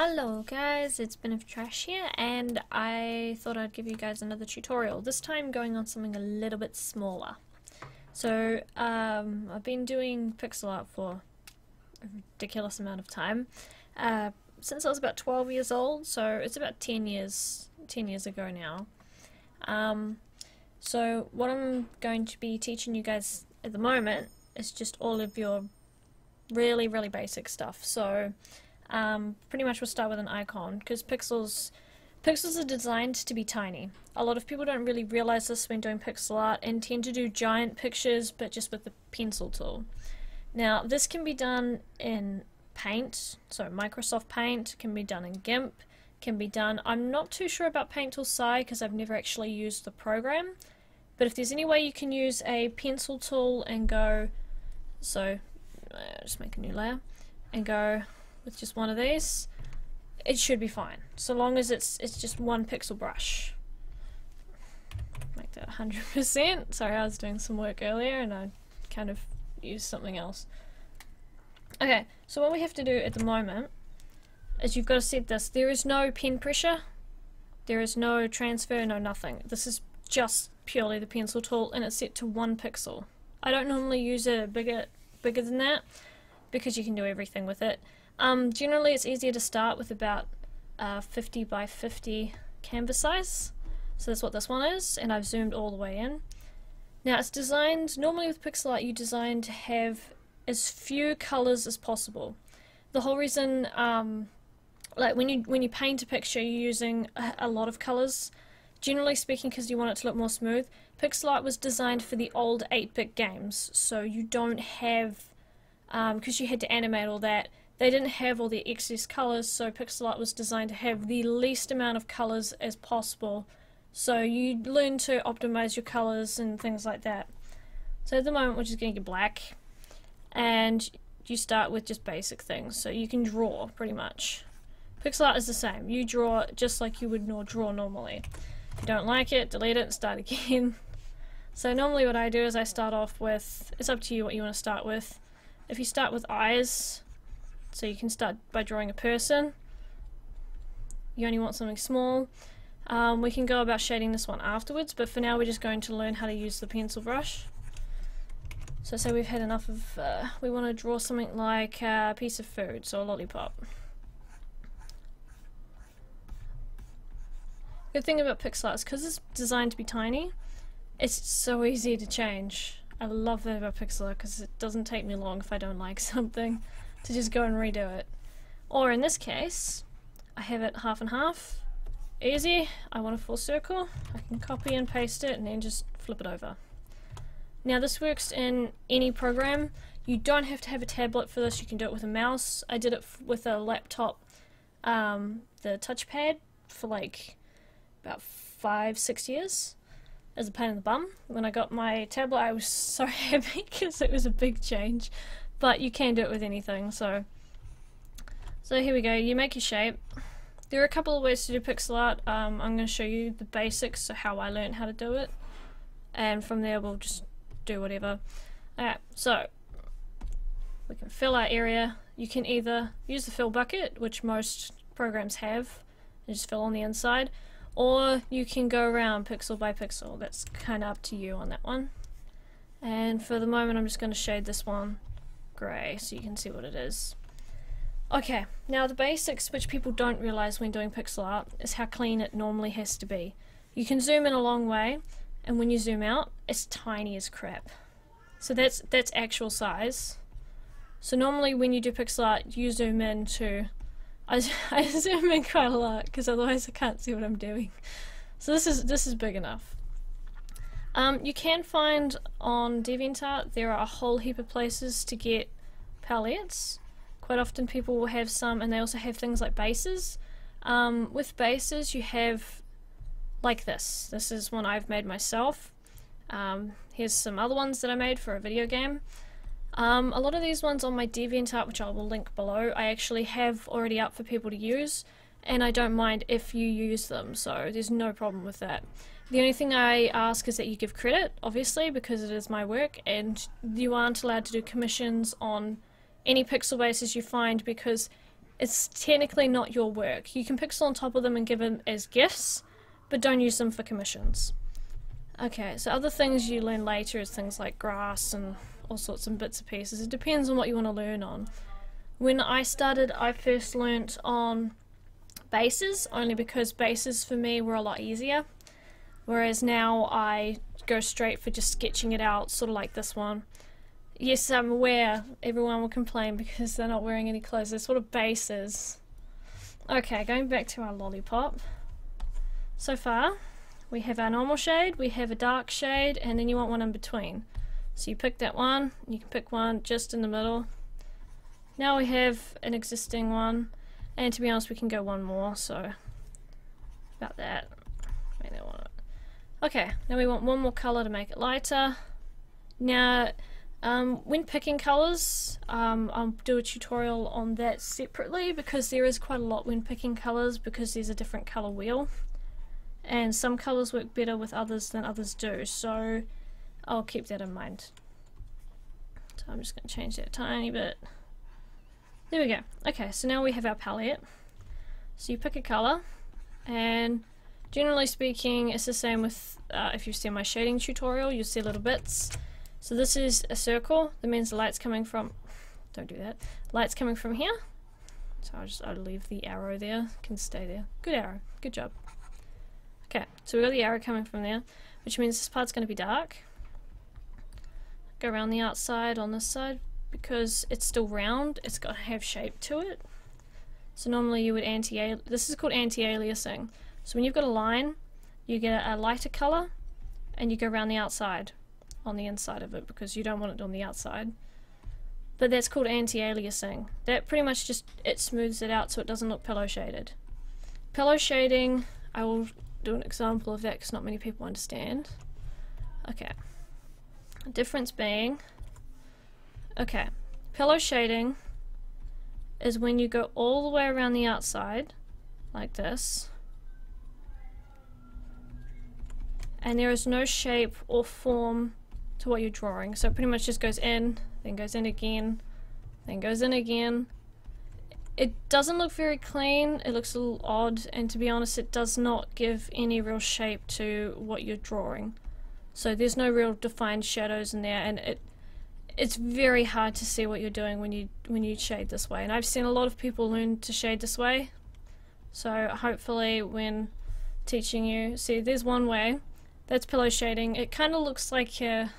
Hello guys, it's Binoftrash here, and I thought I'd give you guys another tutorial, this time going on something a little bit smaller. So, I've been doing pixel art for a ridiculous amount of time, since I was about 12 years old, so it's about 10 years ago now. So what I'm going to be teaching you guys at the moment is just all of your really basic stuff. So pretty much we'll start with an icon, because pixels are designed to be tiny. A lot of people don't really realize this when doing pixel art and tend to do giant pictures but just with the pencil tool. Now this can be done in Paint, so Microsoft Paint, can be done in GIMP, can be done, I'm not too sure about Paint Tool Sai because I've never actually used the program, but if there's any way you can use a pencil tool and go, so just make a new layer and go with just one of these, it should be fine, so long as it's just one pixel brush. Make that 100%. Sorry, I was doing some work earlier and I kind of used something else. Okay, so what we have to do at the moment is you've got to set this. There is no pen pressure, there is no transfer, no nothing. This is just purely the pencil tool and it's set to 1 pixel. I don't normally use it bigger than that because you can do everything with it. Generally it's easier to start with about 50 by 50 canvas size, so that's what this one is, and I've zoomed all the way in. Now it's designed, normally with pixel art you design to have as few colors as possible. The whole reason, like when you paint a picture you're using a lot of colors, generally speaking, because you want it to look more smooth. Pixel art was designed for the old 8-bit games, so you don't have, because you had to animate all that, they didn't have all the excess colors, so pixel art was designed to have the least amount of colors as possible. So you learn to optimize your colors and things like that. So at the moment we're just going to get black, and you start with just basic things, so you can draw pretty much. Pixel art is the same, you draw just like you would draw normally. If you don't like it, delete it and start again. So normally what I do is I start off with, it's up to you what you want to start with. If you start with eyes, so you can start by drawing a person. You only want something small. We can go about shading this one afterwards, but for now we're just going to learn how to use the pencil brush. So say we've had enough of, we want to draw something like a piece of food, so a lollipop. Good thing about pixel art is because it's designed to be tiny, it's so easy to change. I love that about pixel art because it doesn't take me long if I don't like something to just go and redo it. Or in this case, I have it half and half. Easy. I want a full circle. I can copy and paste it and then just flip it over. Now this works in any program. You don't have to have a tablet for this. You can do it with a mouse. I did it with a laptop, the touchpad, for like about 5-6 years as a pain in the bum. When I got my tablet I was so happy because it was a big change, but you can do it with anything. So here we go, you make your shape. There are a couple of ways to do pixel art. I'm going to show you the basics, so how I learned how to do it, and from there we'll just do whatever. Alright, so we can fill our area. You can either use the fill bucket, which most programs have, and just fill on the inside, or you can go around pixel by pixel. That's kind of up to you on that one. And for the moment I'm just going to shade this one grey so you can see what it is. Okay, now the basics which people don't realize when doing pixel art is how clean it normally has to be. You can zoom in a long way, and when you zoom out it's tiny as crap. So that's actual size. So normally when you do pixel art you zoom in to, I zoom in quite a lot because otherwise I can't see what I'm doing. So this is big enough. You can find on DeviantArt there are a whole heap of places to get palettes. Quite often people will have some, and they also have things like bases. With bases you have like this. This is one I've made myself. Here's some other ones that I made for a video game. A lot of these ones on my DeviantArt, which I will link below, I actually have already up for people to use, and I don't mind if you use them, so there's no problem with that. The only thing I ask is that you give credit, obviously, because it is my work, and you aren't allowed to do commissions on any pixel bases you find, because it's technically not your work. You can pixel on top of them and give them as gifts, but don't use them for commissions. Okay, so other things you learn later is things like grass and all sorts of bits and pieces. It depends on what you want to learn on. When I started, I first learnt on bases, only because bases for me were a lot easier. Whereas now I go straight for just sketching it out, sort of like this one. Yes, I'm aware everyone will complain because they're not wearing any clothes. They're sort of bases. Okay, going back to our lollipop. So far, we have our normal shade, we have a dark shade, and then you want one in between. So you pick that one, you can pick one just in the middle. Now we have an existing one, and to be honest we can go one more, so about that. Maybe I want it. Okay, now we want one more colour to make it lighter. Now, when picking colours, I'll do a tutorial on that separately because there is quite a lot when picking colours because there's a different colour wheel. And some colours work better with others than others do, so I'll keep that in mind. So I'm just going to change that a tiny bit. There we go. Okay, so now we have our palette. So you pick a colour, and generally speaking it's the same with, if you've seen my shading tutorial, you'll see little bits. So this is a circle, that means the light's coming from, don't do that, light's coming from here. So I'll leave the arrow there, can stay there. Good arrow, good job. Okay, so we've got the arrow coming from there, which means this part's going to be dark. Go around the outside on this side, because it's still round, it's got to have shape to it. So normally you would this is called anti-aliasing. So when you've got a line, you get a lighter colour, and you go around the outside, on the inside of it, because you don't want it on the outside. But that's called anti-aliasing. That pretty much just, it smooths it out so it doesn't look pillow shaded. Pillow shading, I will do an example of that because not many people understand. Okay, the difference being, okay, pillow shading is when you go all the way around the outside like this and there is no shape or form to what you're drawing, so it pretty much just goes in, then goes in again, then goes in again. It doesn't look very clean, it looks a little odd, and to be honest it does not give any real shape to what you're drawing. So there's no real defined shadows in there, and it's very hard to see what you're doing when you shade this way. And I've seen a lot of people learn to shade this way, so hopefully when teaching you, see there's one way, that's pillow shading. It kind of looks like a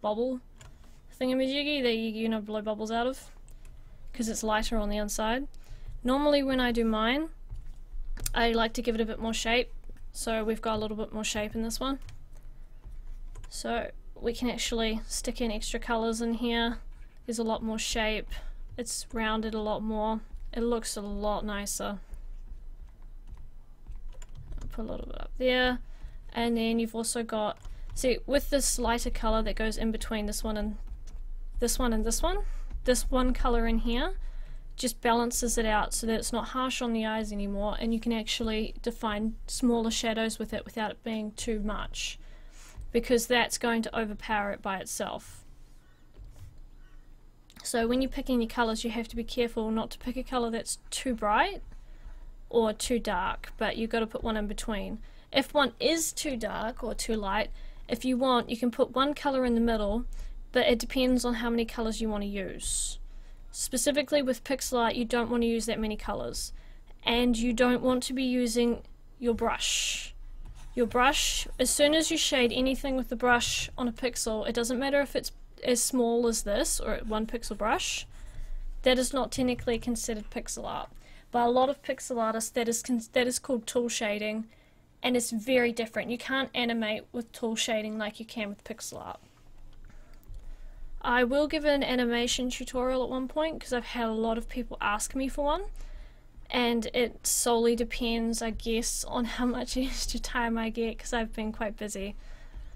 bubble thingamajiggy that you blow bubbles out of, because it's lighter on the inside. Normally when I do mine, I like to give it a bit more shape, so we've got a little bit more shape in this one. So we can actually stick in extra colours in here. There's a lot more shape, it's rounded a lot more, it looks a lot nicer. I'll put a little bit up there, and then you've also got, see with this lighter colour that goes in between this one and this one and this one colour in here just balances it out so that it's not harsh on the eyes anymore, and you can actually define smaller shadows with it without it being too much, because that's going to overpower it by itself. So when you're picking your colours you have to be careful not to pick a colour that's too bright or too dark, but you've got to put one in between. If one is too dark or too light, if you want you can put one colour in the middle, but it depends on how many colours you want to use. Specifically with pixel art you don't want to use that many colours, and you don't want to be using your brush. Your brush, as soon as you shade anything with the brush on a pixel, it doesn't matter if it's as small as this or 1 pixel brush, that is not technically considered pixel art. By a lot of pixel artists that is called tool shading, and it's very different. You can't animate with tool shading like you can with pixel art. I will give an animation tutorial at one point because I've had a lot of people ask me for one, and it solely depends, I guess, on how much extra time I get because I've been quite busy.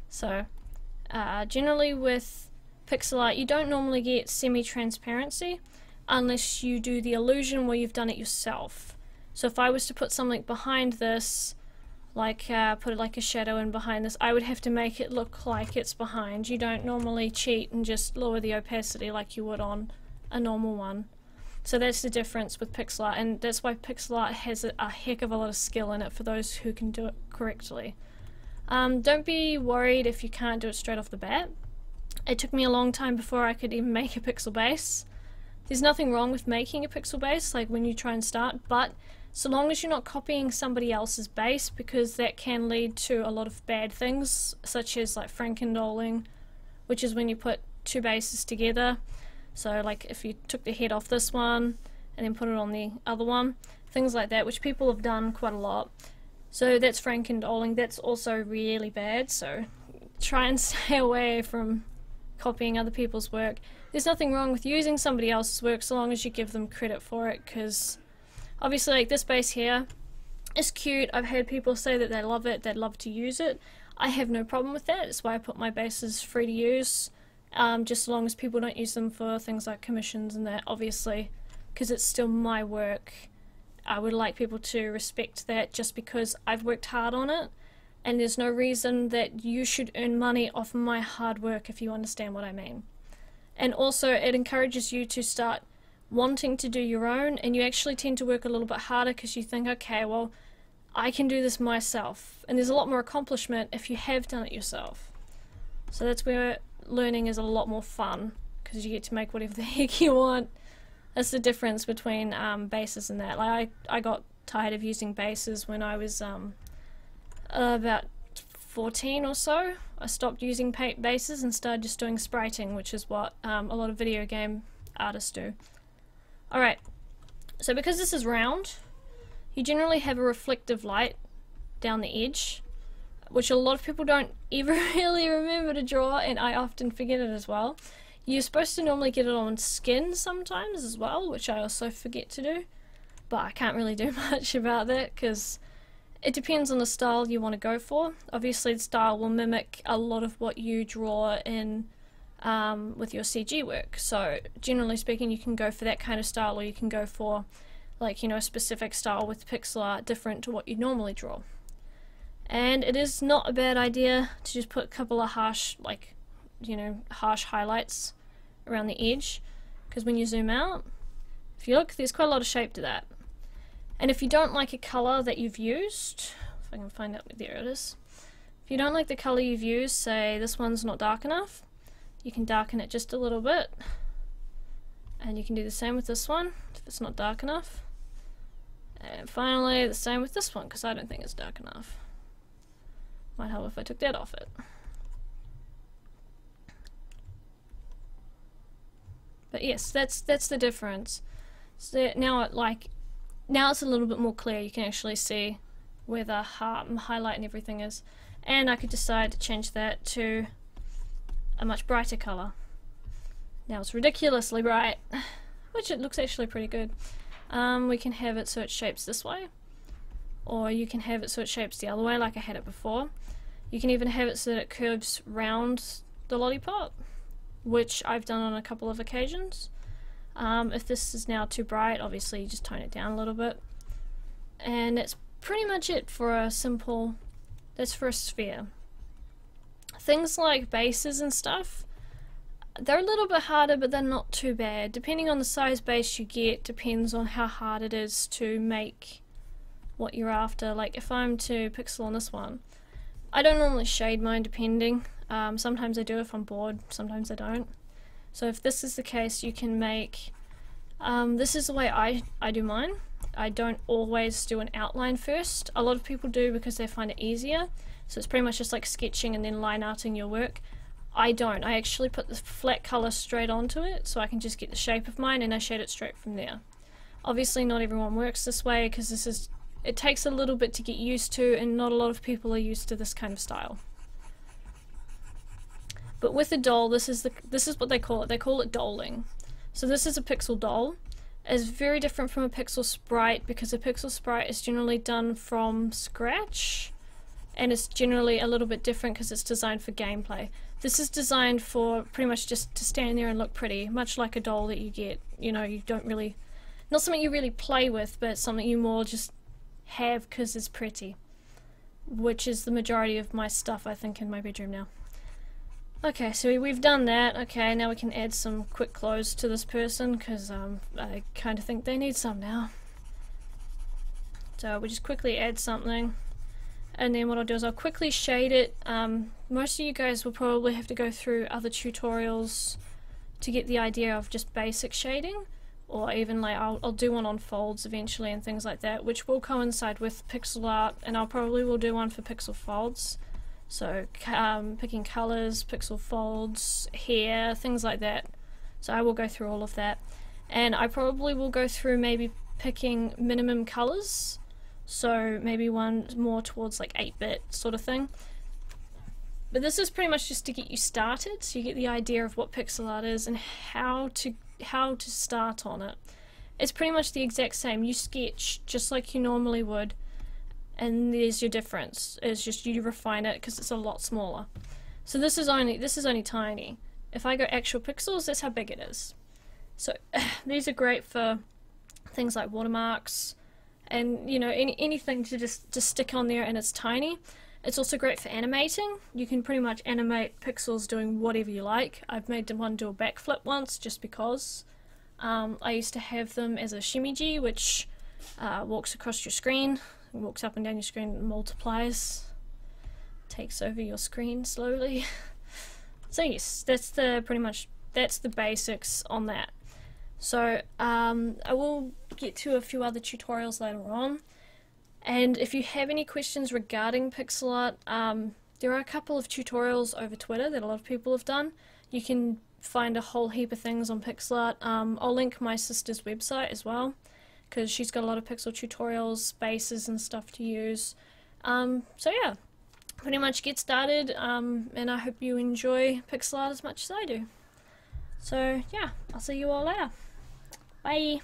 So generally with pixel art you don't normally get semi-transparency unless you do the illusion where you've done it yourself. So if I was to put something behind this, like put like a shadow in behind this, I would have to make it look like it's behind. You don't normally cheat and just lower the opacity like you would on a normal one. So that's the difference with pixel art, and that's why pixel art has a heck of a lot of skill in it for those who can do it correctly. Don't be worried if you can't do it straight off the bat. It took me a long time before I could even make a pixel base. There's nothing wrong with making a pixel base, like when you try and start, but so long as you're not copying somebody else's base, because that can lead to a lot of bad things, such as like frankendoling, which is when you put two bases together. So like if you took the head off this one and then put it on the other one, things like that, which people have done quite a lot. So that's frankendoling. That's also really bad, so try and stay away from copying other people's work. There's nothing wrong with using somebody else's work so long as you give them credit for it, because obviously like this base here is cute. I've had people say that they love it, they'd love to use it. I have no problem with that. That's why I put my bases free to use, just as long as people don't use them for things like commissions and that, obviously, because it's still my work. I would like people to respect that just because I've worked hard on it, and there's no reason that you should earn money off my hard work, if you understand what I mean. And also it encourages you to start wanting to do your own, and you actually tend to work a little bit harder because you think, okay, well, I can do this myself, and there's a lot more accomplishment if you have done it yourself. So that's where learning is a lot more fun, because you get to make whatever the heck you want. That's the difference between bases and that. Like I got tired of using bases when I was about 14 or so. I stopped using bases and started just doing spriting, which is what a lot of video game artists do. Alright, so because this is round, you generally have a reflective light down the edge, which a lot of people don't ever really remember to draw, and I often forget it as well. You're supposed to normally get it on skin sometimes as well, which I also forget to do, but I can't really do much about that because it depends on the style you want to go for. Obviously the style will mimic a lot of what you draw in with your CG work, so generally speaking you can go for that kind of style, or you can go for, like, you know, a specific style with pixel art different to what you normally draw. And it is not a bad idea to just put a couple of harsh, like, you know, harsh highlights around the edge, because when you zoom out, if you look, there's quite a lot of shape to that. And if you don't like a color that you've used, if I can find out, there it is. If you don't like the color you've used, say this one's not dark enough, you can darken it just a little bit. And you can do the same with this one if it's not dark enough. And finally the same with this one, because I don't think it's dark enough. Might help if I took that off it. But yes, that's the difference. So now it's a little bit more clear. You can actually see where the highlight and everything is. And I could decide to change that to a much brighter color. Now it's ridiculously bright, which it looks actually pretty good. We can have it so it shapes this way, or you can have it so it shapes the other way like I had it before. You can even have it so that it curves round the lollipop, which I've done on a couple of occasions. If this is now too bright, obviously you just tone it down a little bit. And that's pretty much it for a simple, that's for a sphere. Things like bases and stuff, they're a little bit harder, but they're not too bad. Depending on the size base you get, depends on how hard it is to make what you're after. Like if I'm to pixel on this one, I don't normally shade mine depending. Sometimes I do if I'm bored, sometimes I don't. So if this is the case, you can make, this is the way I do mine. I don't always do an outline first. A lot of people do because they find it easier. So it's pretty much just like sketching and then line arting your work. I don't. I actually put the flat color straight onto it so I can just get the shape of mine, and I shade it straight from there. Obviously not everyone works this way because it takes a little bit to get used to, and not a lot of people are used to this kind of style. But with a doll, this is what they call it. They call it dolling. So this is a pixel doll. It's very different from a pixel sprite because a pixel sprite is generally done from scratch, and it's generally a little bit different because it's designed for gameplay. This is designed for pretty much just to stand there and look pretty, much like a doll that you get. You know, you don't really, not something you really play with, but something you more just have because it's pretty, which is the majority of my stuff, I think, in my bedroom now. Okay, so we've done that. Okay, now we can add some quick clothes to this person because I kind of think they need some now. So we just quickly add something, and then what I'll do is I'll quickly shade it. Most of you guys will probably have to go through other tutorials to get the idea of just basic shading, or even like I'll do one on folds eventually and things like that, which will coincide with pixel art, and I'll probably will do one for pixel folds. So picking colors, pixel folds, hair, things like that. So I will go through all of that, and I probably will go through maybe picking minimum colors, so maybe one more towards like 8-bit sort of thing. But this is pretty much just to get you started, so you get the idea of what pixel art is and how to start on it. It's pretty much the exact same. You sketch just like you normally would, and there's your difference. It's just you refine it because it's a lot smaller. So this is only tiny. If I go actual pixels, that's how big it is. So these are great for things like watermarks, and you know, anything to just stick on there, and it's tiny. It's also great for animating. You can pretty much animate pixels doing whatever you like. I've made one do a backflip once just because. I used to have them as a shimmy, which walks across your screen, walks up and down your screen, and multiplies, takes over your screen slowly. So yes, that's the basics on that. So I will get to a few other tutorials later on, and if you have any questions regarding pixel art, there are a couple of tutorials over Twitter that a lot of people have done. You can find a whole heap of things on pixel art. I'll link my sister's website as well, because she's got a lot of pixel tutorials, bases and stuff to use. So yeah, pretty much get started, and I hope you enjoy pixel art as much as I do. So yeah, I'll see you all later. Bye!